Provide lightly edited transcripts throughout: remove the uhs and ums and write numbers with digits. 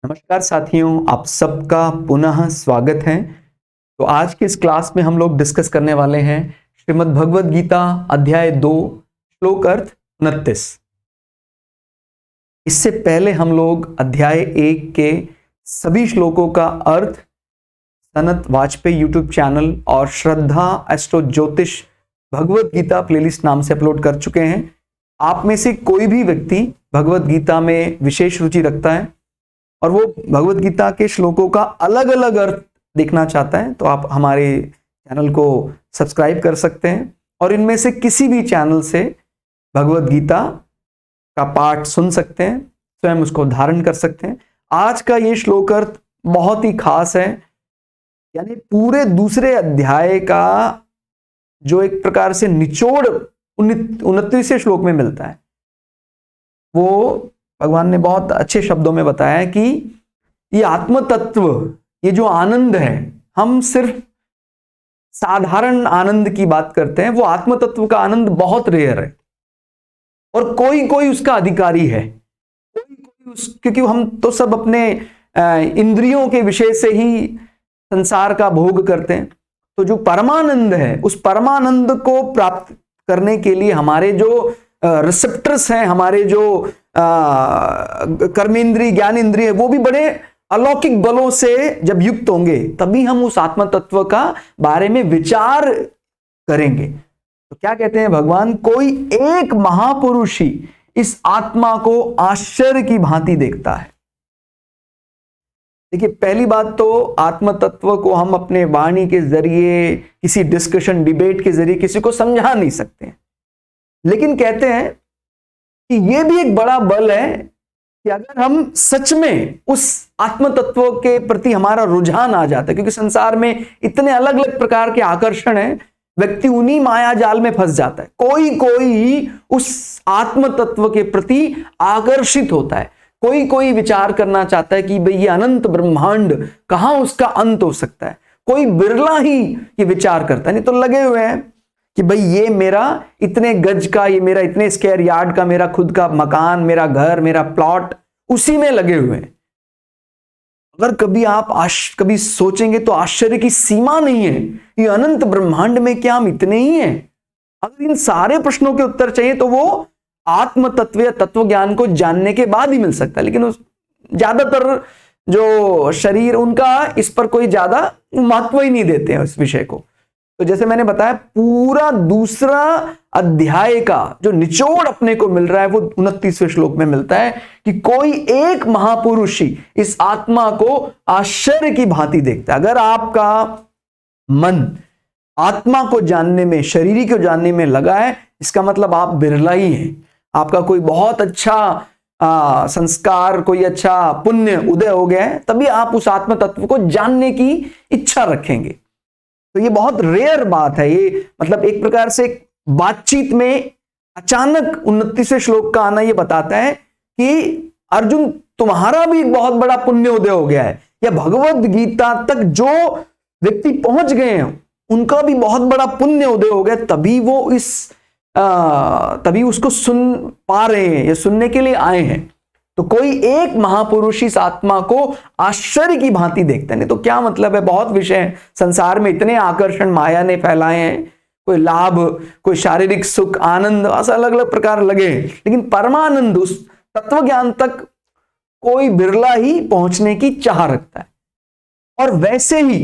नमस्कार साथियों, आप सबका पुनः स्वागत है। तो आज के इस क्लास में हम लोग डिस्कस करने वाले हैं श्रीमद् भगवद गीता अध्याय 2 श्लोक अर्थ 29। इससे पहले हम लोग अध्याय 1 के सभी श्लोकों का अर्थ सनत वाजपेयी यूट्यूब चैनल और श्रद्धा एस्ट्रो ज्योतिष भगवद गीता प्लेलिस्ट नाम से अपलोड कर चुके हैं। आप में से कोई भी व्यक्ति भगवद गीता में विशेष रुचि रखता है और वो भगवद गीता के श्लोकों का अलग अलग अर्थ देखना चाहता है तो आप हमारे चैनल को सब्सक्राइब कर सकते हैं और इनमें से किसी भी चैनल से भगवद गीता का पाठ सुन सकते हैं, स्वयं उसको धारण कर सकते हैं। आज का ये श्लोक अर्थ बहुत ही खास है, यानी पूरे दूसरे अध्याय का जो एक प्रकार से निचोड़ 29वें श्लोक में मिलता है, वो भगवान ने बहुत अच्छे शब्दों में बताया कि ये आत्म तत्व, ये जो आनंद है, हम सिर्फ साधारण आनंद की बात करते हैं, वो आत्म तत्व का आनंद बहुत रेयर है और कोई कोई उसका अधिकारी है, क्योंकि हम तो सब अपने इंद्रियों के विषय से ही संसार का भोग करते हैं। तो जो परमानंद है, उस परमानंद को प्राप्त करने के लिए हमारे जो रिसेप्टर्स हैं, हमारे जो कर्मेंद्रिय ज्ञानेंद्रिय, वो भी बड़े अलौकिक बलों से जब युक्त होंगे तभी हम उस आत्म तत्व का बारे में विचार करेंगे। तो क्या कहते हैं भगवान, कोई एक महापुरुष ही इस आत्मा को आश्चर्य की भांति देखता है। देखिए, पहली बात तो आत्म तत्व को हम अपने वाणी के जरिए, किसी डिस्कशन डिबेट के जरिए किसी को समझा नहीं सकते, लेकिन कहते हैं कि यह भी एक बड़ा बल है कि अगर हम सच में उस आत्म तत्व के प्रति हमारा रुझान आ जाता है, क्योंकि संसार में इतने अलग अलग प्रकार के आकर्षण हैं, व्यक्ति उन्हीं माया जाल में फंस जाता है। कोई कोई उस आत्म तत्व के प्रति आकर्षित होता है, कोई कोई विचार करना चाहता है कि भाई ये अनंत ब्रह्मांड, कहां उसका अंत हो सकता है। कोई बिरला ही ये विचार करता है, नहीं तो लगे हुए हैं कि भाई ये मेरा इतने गज का, ये मेरा इतने स्क्वायर यार्ड का मेरा खुद का मकान, मेरा घर, मेरा प्लॉट, उसी में लगे हुए हैं। अगर कभी आप कभी सोचेंगे तो आश्चर्य की सीमा नहीं है, ये अनंत ब्रह्मांड में क्या हम इतने ही हैं? अगर इन सारे प्रश्नों के उत्तर चाहिए तो वो आत्म तत्व या तत्व ज्ञान को जानने के बाद ही मिल सकता है। लेकिन ज्यादातर जो शरीर, उनका इस पर कोई ज्यादा महत्व ही नहीं देते हैं इस विषय को। तो जैसे मैंने बताया, पूरा दूसरा अध्याय का जो निचोड़ अपने को मिल रहा है वो 29वें श्लोक में मिलता है कि कोई एक महापुरुष ही इस आत्मा को आश्चर्य की भांति देखता है। अगर आपका मन आत्मा को जानने में, शरीर को जानने में लगा है, इसका मतलब आप बिरला ही हैं। आपका कोई बहुत अच्छा संस्कार, कोई अच्छा पुण्य उदय हो गया है, तभी आप उस आत्म तत्व को जानने की इच्छा रखेंगे। तो ये बहुत रेयर बात है। ये मतलब एक प्रकार से बातचीत में अचानक 29वें श्लोक का आना ये बताता है कि अर्जुन, तुम्हारा भी बहुत बड़ा पुण्य उदय हो गया है, या भगवद गीता तक जो व्यक्ति पहुंच गए हैं उनका भी बहुत बड़ा पुण्य उदय हो गया, तभी वो तभी उसको सुन पा रहे हैं या सुनने के लिए आए हैं। तो कोई एक महापुरुष इस आत्मा को आश्चर्य की भांति देखते हैं। नहीं तो क्या मतलब है, बहुत विषय हैं संसार में, इतने आकर्षण माया ने फैलाए हैं, कोई लाभ, कोई शारीरिक सुख, आनंद, ऐसा अलग अलग प्रकार लगे, लेकिन परमानंद, उस तत्व ज्ञान तक कोई बिरला ही पहुंचने की चाह रखता है। और वैसे ही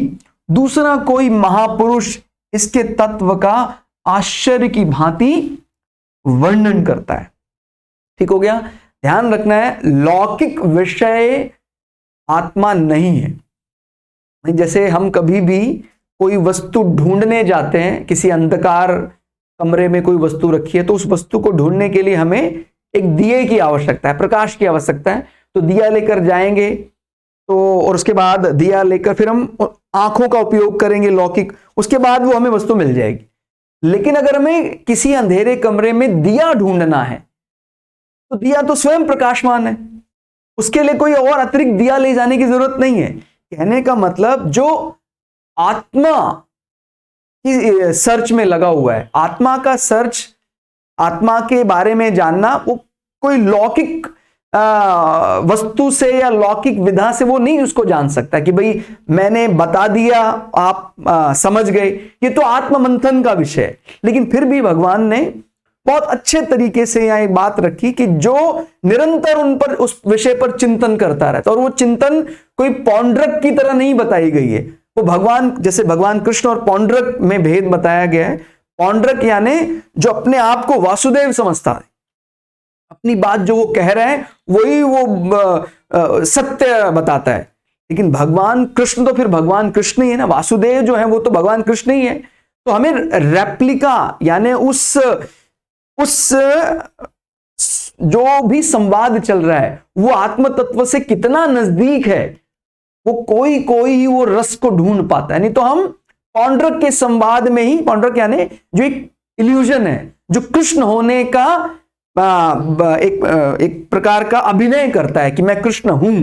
दूसरा कोई महापुरुष इसके तत्व का आश्चर्य की भांति वर्णन करता है। ठीक हो गया? ध्यान रखना है, लौकिक विषय आत्मा नहीं है। जैसे हम कभी भी कोई वस्तु ढूंढने जाते हैं, किसी अंधकार कमरे में कोई वस्तु रखी है, तो उस वस्तु को ढूंढने के लिए हमें एक दिए की आवश्यकता है, प्रकाश की आवश्यकता है। तो दिया लेकर जाएंगे, तो और उसके बाद दिया लेकर फिर हम आंखों का उपयोग करेंगे लौकिक, उसके बाद वो हमें वस्तु मिल जाएगी। लेकिन अगर हमें किसी अंधेरे कमरे में दिया ढूंढना है, तो दिया तो स्वयं प्रकाशमान है, उसके लिए कोई और अतिरिक्त दिया ले जाने की जरूरत नहीं है। कहने का मतलब, जो आत्मा की सर्च में लगा हुआ है, आत्मा का सर्च, आत्मा के बारे में जानना, वो कोई लौकिक वस्तु से या लौकिक विधा से वो नहीं उसको जान सकता कि भाई मैंने बता दिया आप समझ गए, ये तो आत्म मंथन का विषय है। लेकिन फिर भी भगवान ने बहुत अच्छे तरीके से यहाँ एक बात रखी कि जो निरंतर उन पर उस विषय पर चिंतन करता रहता, और वो चिंतन कोई पौंड्रक की तरह नहीं बताई गई है। वो भगवान, जैसे भगवान कृष्ण और पौंड्रक में भेद बताया गया है। पौंड्रक यानी जो अपने आप को वासुदेव समझता है, अपनी बात जो वो कह रहे हैं वही वो सत्य बताता है। लेकिन भगवान कृष्ण तो फिर भगवान कृष्ण ही है ना, वासुदेव जो है वो तो भगवान कृष्ण ही है। तो हमें रेप्लिका यानी उस जो भी संवाद चल रहा है वो आत्म तत्व से कितना नजदीक है, वो कोई ही वो रस को ढूंढ पाता है। नहीं तो हम पौंड्रक के संवाद में ही, पौंड्रक यानी जो एक इल्यूजन है, जो कृष्ण होने का एक प्रकार का अभिनय करता है कि मैं कृष्ण हूं,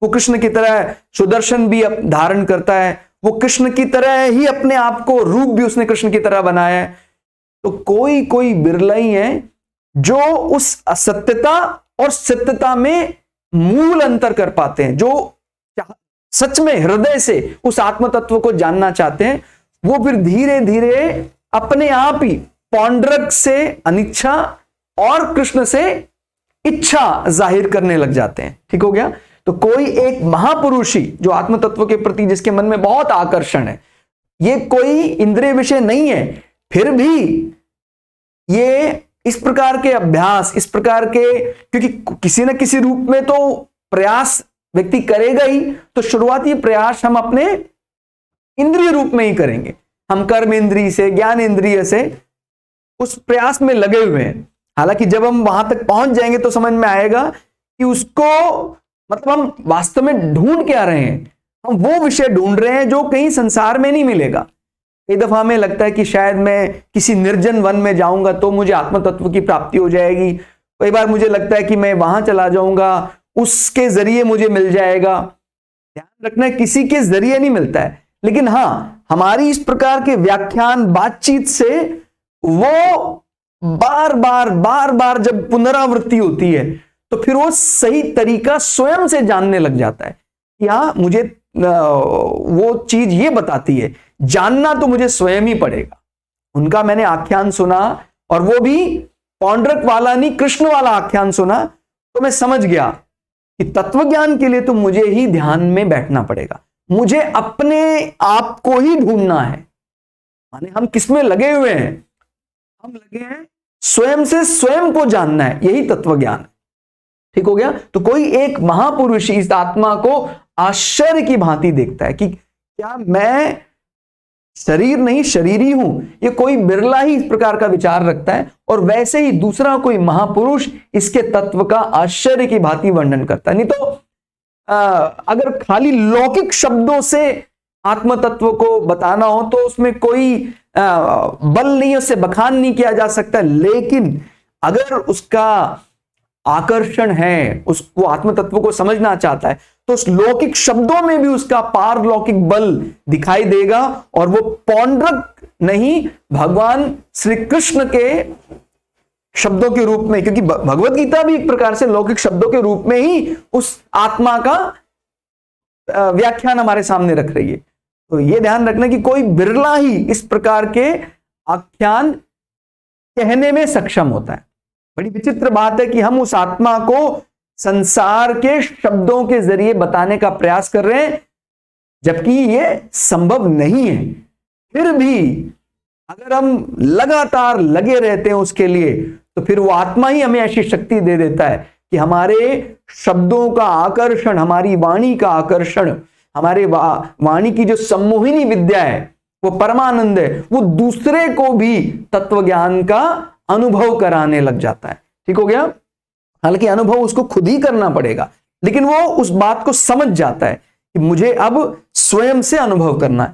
वो कृष्ण की तरह सुदर्शन भी धारण करता है, वो कृष्ण की तरह ही अपने आप को, रूप भी उसने कृष्ण की तरह बनाया है। तो कोई बिरला ही है जो उस असत्यता और सत्यता में मूल अंतर कर पाते हैं, जो सच में हृदय से उस आत्म तत्व को जानना चाहते हैं। वो फिर धीरे धीरे अपने आप ही पौंड्रक से अनिच्छा और कृष्ण से इच्छा जाहिर करने लग जाते हैं। ठीक हो गया। तो कोई एक महापुरुष ही जो आत्म तत्व के प्रति जिसके मन में बहुत आकर्षण है, ये कोई इंद्रिय विषय नहीं है, फिर भी ये इस प्रकार के अभ्यास, इस प्रकार के, क्योंकि किसी न किसी रूप में तो प्रयास व्यक्ति करेगा ही, तो शुरुआती प्रयास हम अपने इंद्रिय रूप में ही करेंगे। हम कर्म इंद्रिय से, ज्ञान इंद्रिय से उस प्रयास में लगे हुए हैं। हालांकि जब हम वहां तक पहुंच जाएंगे तो समझ में आएगा कि उसको मतलब हम वास्तव में ढूंढ क्या रहे हैं। हम वो विषय ढूंढ रहे हैं जो कहीं संसार में नहीं मिलेगा। कई दफा हमें लगता है कि शायद मैं किसी निर्जन वन में जाऊंगा तो मुझे आत्म तत्व की प्राप्ति हो जाएगी। कई बार मुझे लगता है कि मैं वहां चला जाऊंगा, उसके जरिए मुझे मिल जाएगा। ध्यान रखना, किसी के जरिए नहीं मिलता है, लेकिन हाँ, हमारी इस प्रकार के व्याख्यान, बातचीत से वो बार बार जब पुनरावृत्ति होती है तो फिर वो सही तरीका स्वयं से जानने लग जाता है कि हाँ, मुझे वो चीज ये बताती है, जानना तो मुझे स्वयं ही पड़ेगा। उनका मैंने आख्यान सुना, और वो भी पौंड्रक वाला नहीं, कृष्ण वाला आख्यान सुना, तो मैं समझ गया कि तत्व ज्ञान के लिए तो मुझे ही ध्यान में बैठना पड़ेगा, मुझे अपने आप को ही ढूंढना है। माने हम किसमें लगे हुए हैं? हम लगे हैं स्वयं से स्वयं को जानना है, यही तत्व ज्ञान है। ठीक हो गया। तो कोई एक महापुरुष इस आत्मा को आश्चर्य की भांति देखता है कि क्या मैं शरीर नहीं, शरीरी हूं। ये कोई बिरला ही इस प्रकार का विचार रखता है, और वैसे ही दूसरा कोई महापुरुष इसके तत्व का आश्चर्य की भांति वर्णन करता है। नहीं तो अगर खाली लौकिक शब्दों से आत्म तत्व को बताना हो तो उसमें कोई बल नहीं, उससे बखान नहीं किया जा सकता। लेकिन अगर उसका आकर्षण है, वो आत्म तत्व को समझना चाहता है, तो उस लौकिक शब्दों में भी उसका पारलौकिक बल दिखाई देगा। और वो पौंड्रक नहीं, भगवान श्री कृष्ण के शब्दों के रूप में, क्योंकि भगवत गीता भी एक प्रकार से लौकिक शब्दों के रूप में ही उस आत्मा का व्याख्यान हमारे सामने रख रही है। तो ये ध्यान रखना कि कोई बिरला ही इस प्रकार के आख्यान कहने में सक्षम होता है। बड़ी विचित्र बात है कि हम उस आत्मा को संसार के शब्दों के जरिए बताने का प्रयास कर रहे हैं, जबकि ये संभव नहीं है। फिर भी अगर हम लगातार लगे रहते हैं उसके लिए, तो फिर वो आत्मा ही हमें ऐसी शक्ति दे देता है कि हमारे शब्दों का आकर्षण, हमारी वाणी का आकर्षण, हमारे वाणी की जो सम्मोहिनी विद्या है, वो परमानंद है, वो दूसरे को भी तत्व ज्ञान का अनुभव कराने लग जाता है। ठीक हो गया। हालांकि अनुभव उसको खुद ही करना पड़ेगा, लेकिन वो उस बात को समझ जाता है कि मुझे अब स्वयं से अनुभव करना है।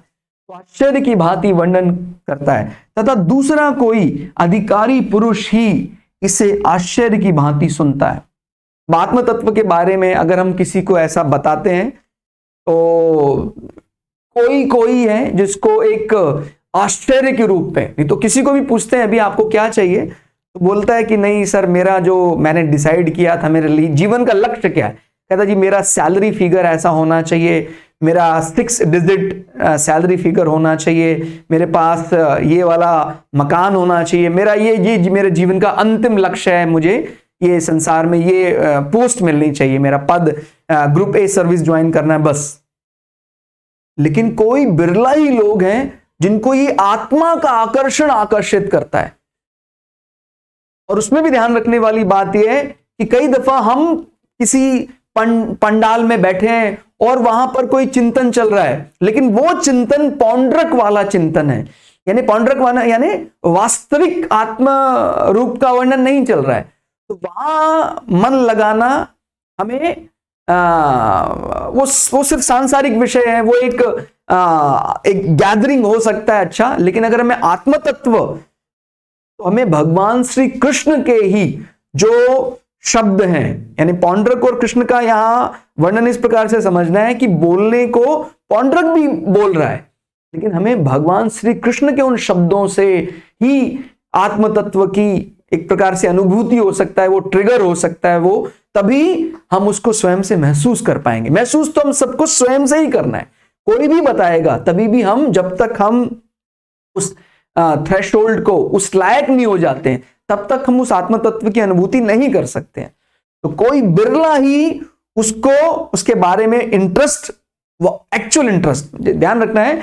तो आश्चर्य की भांति वर्णन करता है। तथा दूसरा कोई अधिकारी पुरुष ही इसे आश्चर्य की भांति सुनता है। आत्म तत्व के बारे में अगर हम किसी को ऐसा बताते हैं तो कोई है जिसको एक आश्चर्य के रूप में, नहीं तो किसी को भी पूछते हैं अभी आपको क्या चाहिए, तो बोलता है कि नहीं सर, मेरा जो मैंने डिसाइड किया था, मेरे लिए जीवन का लक्ष्य क्या है। कहता जी मेरा सैलरी फिगर ऐसा होना चाहिए, मेरा 6 डिजिट सैलरी फिगर होना चाहिए, मेरे पास ये वाला मकान होना चाहिए, मेरा ये मेरे जीवन का अंतिम लक्ष्य है, मुझे ये संसार में ये पोस्ट मिलनी चाहिए, मेरा पद ग्रुप ए सर्विस ज्वाइन करना है, बस। लेकिन कोई बिरला ही लोग हैं जिनको ये आत्मा का आकर्षण आकर्षित करता है। और उसमें भी ध्यान रखने वाली बात यह है कि कई दफा हम किसी पंडाल में बैठे हैं और वहां पर कोई चिंतन चल रहा है, लेकिन वो चिंतन पौंड्रक वाला चिंतन है, यानी पौंड्रक वाला यानी वास्तविक आत्म रूप का वर्णन नहीं चल रहा है। तो वहां मन लगाना हमें वो सिर्फ सांसारिक विषय है, वो एक गैदरिंग हो सकता है, अच्छा, लेकिन अगर हमें आत्म तत्व, तो हमें भगवान श्री कृष्ण के ही जो शब्द हैं, यानी पौंड्रक और कृष्ण का यहां वर्णन इस प्रकार से समझना है कि बोलने को पौंड्रक भी बोल रहा है, लेकिन हमें भगवान श्री कृष्ण के उन शब्दों से ही आत्म तत्व की एक प्रकार से अनुभूति हो सकता है, वो ट्रिगर हो सकता है, वो तभी हम उसको स्वयं से महसूस कर पाएंगे। महसूस तो हम सबको स्वयं से ही करना है, कोई भी बताएगा तभी भी हम, जब तक हम उस थ्रेशोल्ड को, उस लायक नहीं हो जाते हैं, तब तक हम उस आत्म तत्व की अनुभूति नहीं कर सकते हैं। तो कोई बिरला ही उसको, उसके बारे में इंटरेस्ट, वो एक्चुअल इंटरेस्ट, ध्यान रखना है,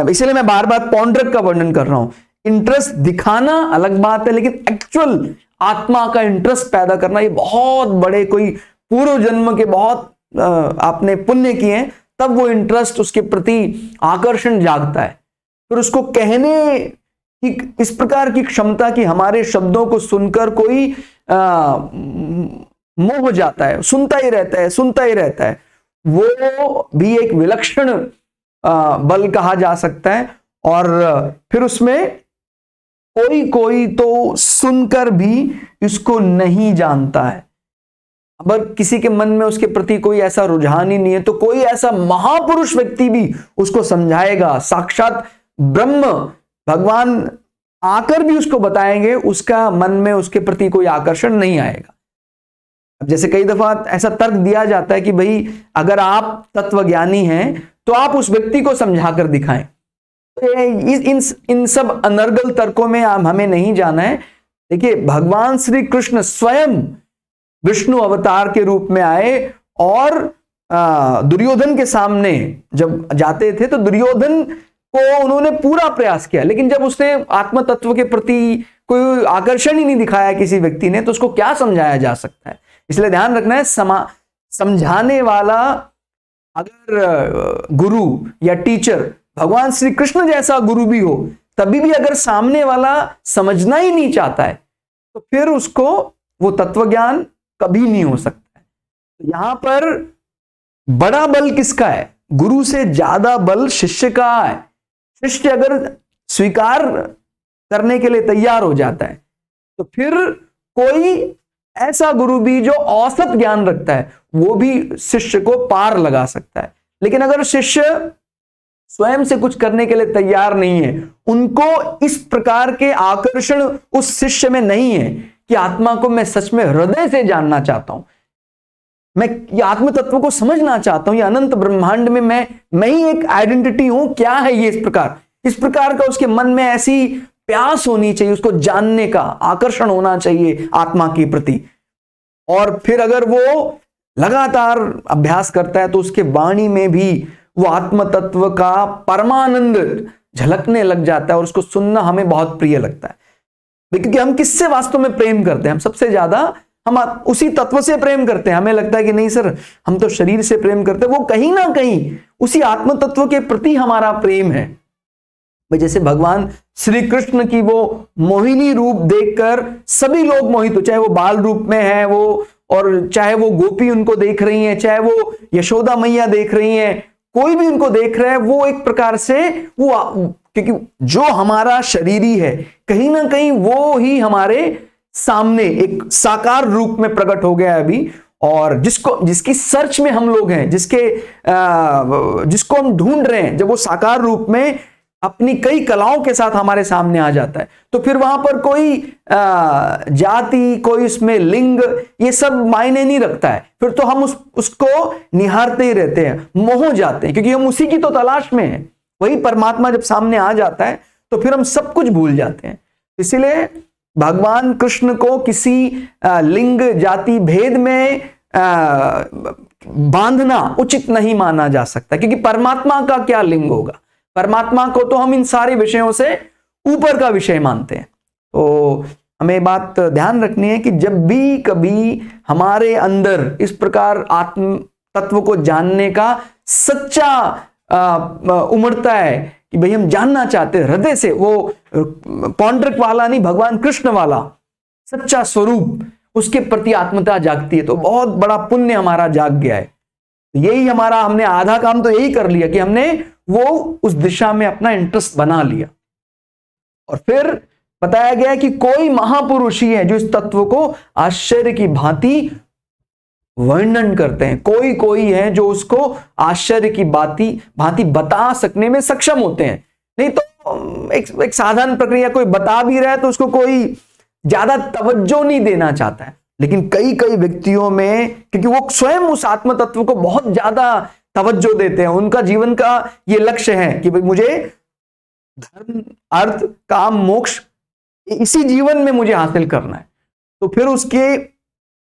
इसीलिए मैं बार बार पौंड्रक का वर्णन कर रहा हूं। इंटरेस्ट दिखाना अलग बात है, लेकिन एक्चुअल आत्मा का इंटरेस्ट पैदा करना, ये बहुत बड़े, कोई पूर्व जन्म के बहुत आपने पुण्य किए हैं, तब वो इंटरेस्ट, उसके प्रति आकर्षण जागता है। फिर उसको कहने कि इस प्रकार की क्षमता कि हमारे शब्दों को सुनकर कोई मोह हो जाता है, सुनता ही रहता है, सुनता ही रहता है, वो भी एक विलक्षण बल कहा जा सकता है। और फिर उसमें कोई तो सुनकर भी इसको नहीं जानता है। अगर किसी के मन में उसके प्रति कोई ऐसा रुझान ही नहीं है, तो कोई ऐसा महापुरुष व्यक्ति भी उसको समझाएगा, साक्षात ब्रह्म भगवान आकर भी उसको बताएंगे, उसका मन में उसके प्रति कोई आकर्षण नहीं आएगा। अब जैसे कई दफा ऐसा तर्क दिया जाता है कि भाई अगर आप तत्वज्ञानी हैं तो आप उस व्यक्ति को समझाकर दिखाएं। इन सब अनर्गल तर्कों में हमें नहीं जाना है। देखिए, भगवान श्री कृष्ण स्वयं विष्णु अवतार के रूप में आए और दुर्योधन के सामने जब जाते थे तो दुर्योधन को उन्होंने पूरा प्रयास किया, लेकिन जब उसने आत्म तत्व के प्रति कोई आकर्षण ही नहीं दिखाया किसी व्यक्ति ने, तो उसको क्या समझाया जा सकता है। इसलिए ध्यान रखना है, समझाने वाला अगर गुरु या टीचर भगवान श्री कृष्ण जैसा गुरु भी हो, तभी भी अगर सामने वाला समझना ही नहीं चाहता है, तो फिर उसको वो तत्वज्ञान कभी नहीं हो सकता है। तो यहां पर बड़ा बल किसका है? गुरु से ज्यादा बल शिष्य का है। शिष्य अगर स्वीकार करने के लिए तैयार हो जाता है, तो फिर कोई ऐसा गुरु भी जो औसत ज्ञान रखता है, वो भी शिष्य को पार लगा सकता है। लेकिन अगर शिष्य स्वयं से कुछ करने के लिए तैयार नहीं है, उनको इस प्रकार के आकर्षण उस शिष्य में नहीं है कि आत्मा को मैं सच में हृदय से जानना चाहता हूं, मैं ये आत्म तत्व को समझना चाहता हूं, ये अनंत ब्रह्मांड में मैं ही एक आइडेंटिटी हूं, क्या है ये, इस प्रकार का उसके मन में ऐसी प्यास होनी चाहिए, उसको जानने का आकर्षण होना चाहिए आत्मा के प्रति। और फिर अगर वो लगातार अभ्यास करता है तो उसके वाणी में भी वो आत्म तत्व का परमानंद झलकने लग जाता है और उसको सुनना हमें बहुत प्रिय लगता है। क्योंकि हम किससे वास्तव में प्रेम करते हैं? हम सबसे ज्यादा हम उसी तत्व से प्रेम करते हैं। हमें लगता है कि नहीं सर, हम तो शरीर से प्रेम करते हैं, वो कहीं ना कहीं उसी आत्म तत्व के प्रति हमारा प्रेम है। जैसे भगवान श्री कृष्ण की वो मोहिनी रूप देखकर सभी लोग मोहित हो, चाहे वो बाल रूप में है वो, और चाहे वो गोपी उनको देख रही हैं, चाहे वो यशोदा मैया देख रही हैं, कोई भी उनको देख रहा है, वो एक प्रकार से वो, क्योंकि जो हमारा शरीरी है कहीं ना कहीं वो ही हमारे सामने एक साकार रूप में प्रकट हो गया अभी, और जिसकी सर्च में हम लोग हैं, जिसको हम ढूंढ रहे हैं, जब वो साकार रूप में अपनी कई कलाओं के साथ हमारे सामने आ जाता है। तो फिर वहां पर कोई जाति, कोई उसमें लिंग, ये सब मायने नहीं रखता है। फिर तो हम उसको निहारते ही रहते हैं, मोह जाते हैं, क्योंकि हम उसी की तो तलाश में हैं। वही परमात्मा जब सामने आ जाता है तो फिर हम सब कुछ भूल जाते हैं। इसीलिए भगवान कृष्ण को किसी लिंग, जाति, भेद में बांधना उचित नहीं माना जा सकता, क्योंकि परमात्मा का क्या लिंग होगा। परमात्मा को तो हम इन सारे विषयों से ऊपर का विषय मानते हैं। तो हमें बात ध्यान रखनी है कि जब भी कभी हमारे अंदर इस प्रकार आत्म तत्व को जानने का सच्चा उमड़ता है कि भाई हम जानना चाहते हैं हृदय से, वो पौंड्रिक वाला नहीं, भगवान कृष्ण वाला सच्चा स्वरूप, उसके प्रति आत्मता जागती है, तो बहुत बड़ा पुण्य हमारा जाग गया है। यही हमारा, हमने आधा काम तो यही कर लिया कि हमने वो उस दिशा में अपना इंटरेस्ट बना लिया। और फिर बताया गया कि कोई महापुरुष ही है जो इस तत्व को आश्चर्य की भांति वर्णन करते हैं। कोई कोई है जो उसको आश्चर्य की भांति बता सकने में सक्षम होते हैं। नहीं तो एक साधारण प्रक्रिया, कोई बता भी रहा है तो उसको कोई ज्यादा तवज्जो नहीं देना चाहता है। लेकिन कई कई व्यक्तियों में, क्योंकि वो स्वयं उस आत्म तत्व को बहुत ज्यादा तवज्जो देते हैं, उनका जीवन का ये लक्ष्य है कि भाई मुझे धर्म, अर्थ, काम, मोक्ष इसी जीवन में मुझे हासिल करना है। तो फिर उसके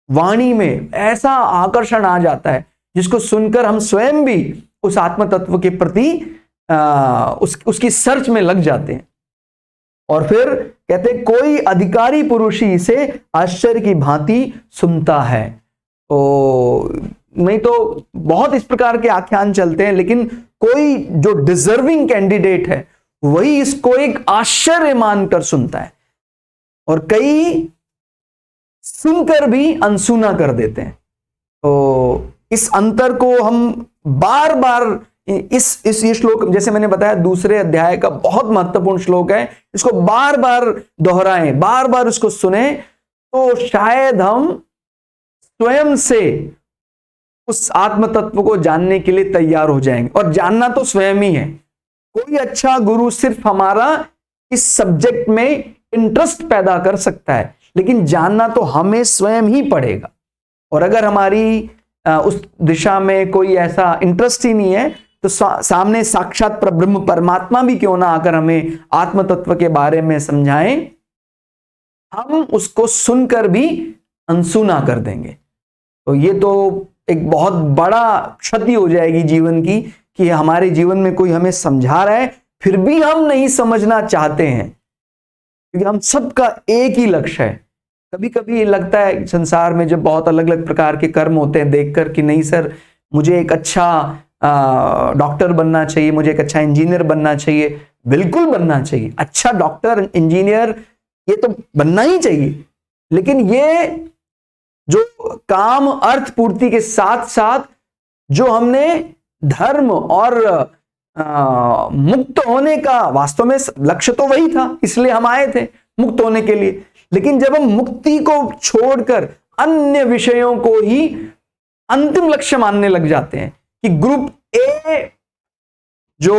वाणी में ऐसा आकर्षण आ जाता है जिसको सुनकर हम स्वयं भी उस आत्म तत्व के प्रति उसकी सर्च में लग जाते हैं। और फिर कहते हैं कोई अधिकारी पुरुष ही इसे आश्चर्य की भांति सुनता है। तो नहीं तो बहुत इस प्रकार के आख्यान चलते हैं, लेकिन कोई जो डिजर्विंग कैंडिडेट है वही इसको एक आश्चर्य मानकर सुनता है, और कई सुनकर भी अनसुना कर देते हैं। तो इस अंतर को हम बार बार इस श्लोक, जैसे मैंने बताया दूसरे अध्याय का बहुत महत्वपूर्ण श्लोक है, इसको बार बार दोहराएं, बार बार उसको सुने, तो शायद हम स्वयं से उस आत्म तत्व को जानने के लिए तैयार हो जाएंगे। और जानना तो स्वयं ही है। कोई अच्छा गुरु सिर्फ हमारा इस सब्जेक्ट में इंटरेस्ट पैदा कर सकता है, लेकिन जानना तो हमें स्वयं ही पड़ेगा। और अगर हमारी उस दिशा में कोई ऐसा इंटरेस्ट ही नहीं है, तो सामने साक्षात परब्रह्म परमात्मा भी क्यों ना आकर हमें आत्म तत्व के बारे में समझाएं, हम उसको सुनकर भी अनसुना कर देंगे। तो ये तो एक बहुत बड़ा क्षति हो जाएगी जीवन की, कि हमारे जीवन में कोई हमें समझा रहा है फिर भी हम नहीं समझना चाहते हैं, क्योंकि हम सबका एक ही लक्ष्य है। कभी कभी लगता है संसार में जब बहुत अलग अलग प्रकार के कर्म होते हैं देखकर कि नहीं सर, मुझे एक अच्छा डॉक्टर बनना चाहिए, मुझे एक अच्छा इंजीनियर बनना चाहिए। बिल्कुल बनना चाहिए, अच्छा डॉक्टर, इंजीनियर ये तो बनना ही चाहिए। लेकिन ये जो काम अर्थ पूर्ति के साथ साथ जो हमने धर्म और मुक्त होने का, वास्तव में लक्ष्य तो वही था, इसलिए हम आए थे मुक्त होने के लिए। लेकिन जब हम मुक्ति को छोड़कर अन्य विषयों को ही अंतिम लक्ष्य मानने लग जाते हैं कि ग्रुप ए जो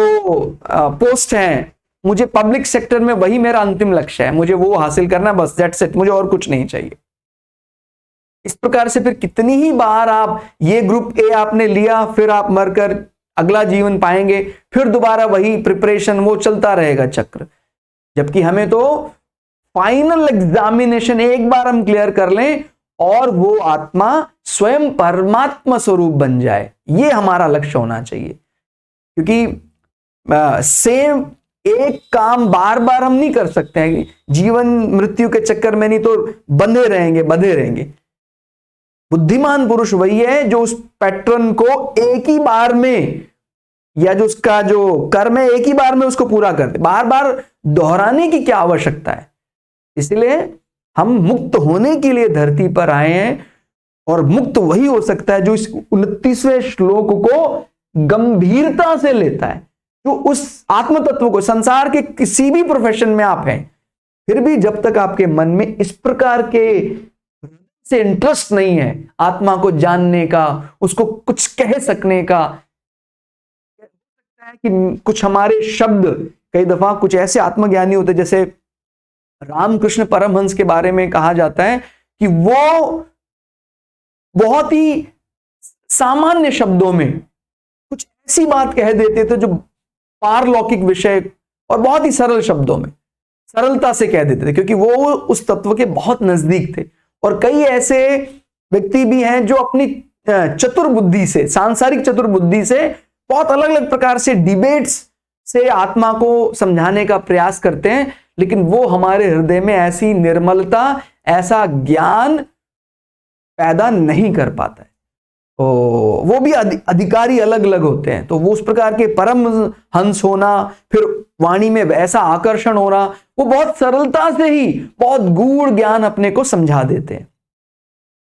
पोस्ट है, मुझे पब्लिक सेक्टर में वही मेरा अंतिम लक्ष्य है, मुझे वो हासिल करना, बस दैट्स इट, मुझे और कुछ नहीं चाहिए। इस प्रकार से फिर कितनी ही बार आप ये ग्रुप ए आपने लिया, फिर आप मरकर अगला जीवन पाएंगे, फिर दोबारा वही प्रिपरेशन, वो चलता रहेगा चक्र। जबकि हमें तो फाइनल एग्जामिनेशन एक बार हम क्लियर कर लें और वो आत्मा स्वयं परमात्मा स्वरूप बन जाए, ये हमारा लक्ष्य होना चाहिए। क्योंकि सेम एक काम बार बार हम नहीं कर सकते हैं, जीवन मृत्यु के चक्कर में, नहीं तो बंधे रहेंगे। बुद्धिमान पुरुष वही है जो उस पैटर्न को एक ही बार में, या जो उसका जो कर्म है एक ही बार में उसको पूरा कर दे। बार बार दोहराने की क्या आवश्यकता है। इसलिए हम मुक्त होने के लिए धरती पर आए हैं, और मुक्त वही हो सकता है जो इस 29वें श्लोक को गंभीरता से लेता है, जो उस आत्म तत्व को, संसार के किसी भी प्रोफेशन में आप हैं, फिर भी जब तक आपके मन में इस प्रकार के से इंटरेस्ट नहीं है आत्मा को जानने का, उसको कुछ कह सकने का, कि कुछ हमारे शब्द कई दफा कुछ ऐसे आत्मज्ञानी होते, जैसे रामकृष्ण परमहंस के बारे में कहा जाता है कि वो बहुत ही सामान्य शब्दों में कुछ ऐसी बात कह देते थे जो पारलौकिक विषय, और बहुत ही सरल शब्दों में सरलता से कह देते थे, क्योंकि वो उस तत्व के बहुत नजदीक थे। और कई ऐसे व्यक्ति भी हैं जो अपनी चतुर बुद्धि से, सांसारिक चतुर बुद्धि से बहुत अलग अलग प्रकार से डिबेट्स से आत्मा को समझाने का प्रयास करते हैं, लेकिन वो हमारे हृदय में ऐसी निर्मलता, ऐसा ज्ञान पैदा नहीं कर पाता है। तो वो भी अधिकारी अलग अलग होते हैं। तो वो उस प्रकार के परम हंस होना, फिर वाणी में ऐसा आकर्षण होना, वो बहुत सरलता से ही बहुत गूढ़ ज्ञान अपने को समझा देते हैं।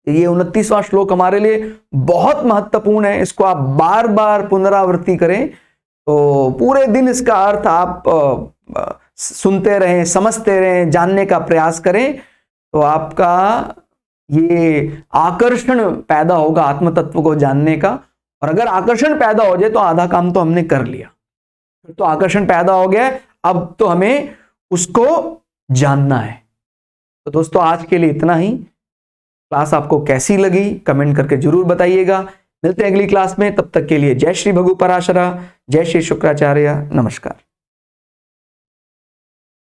ये 29वां श्लोक हमारे लिए बहुत महत्वपूर्ण है। इसको आप बार बार पुनरावृत्ति करें तो पूरे दिन इसका अर्थ आप सुनते रहें, समझते रहें, जानने का प्रयास करें, तो आपका ये आकर्षण पैदा होगा आत्म तत्व को जानने का। और अगर आकर्षण पैदा हो जाए तो आधा काम तो हमने कर लिया। तो आकर्षण पैदा हो गया, अब तो हमें उसको जानना है। तो दोस्तों आज के लिए इतना ही। क्लास आपको कैसी लगी कमेंट करके जरूर बताइएगा। मिलते हैं अगली क्लास में, तब तक के लिए जय श्री भगु पराशरा, जय श्री शुक्राचार्य, नमस्कार।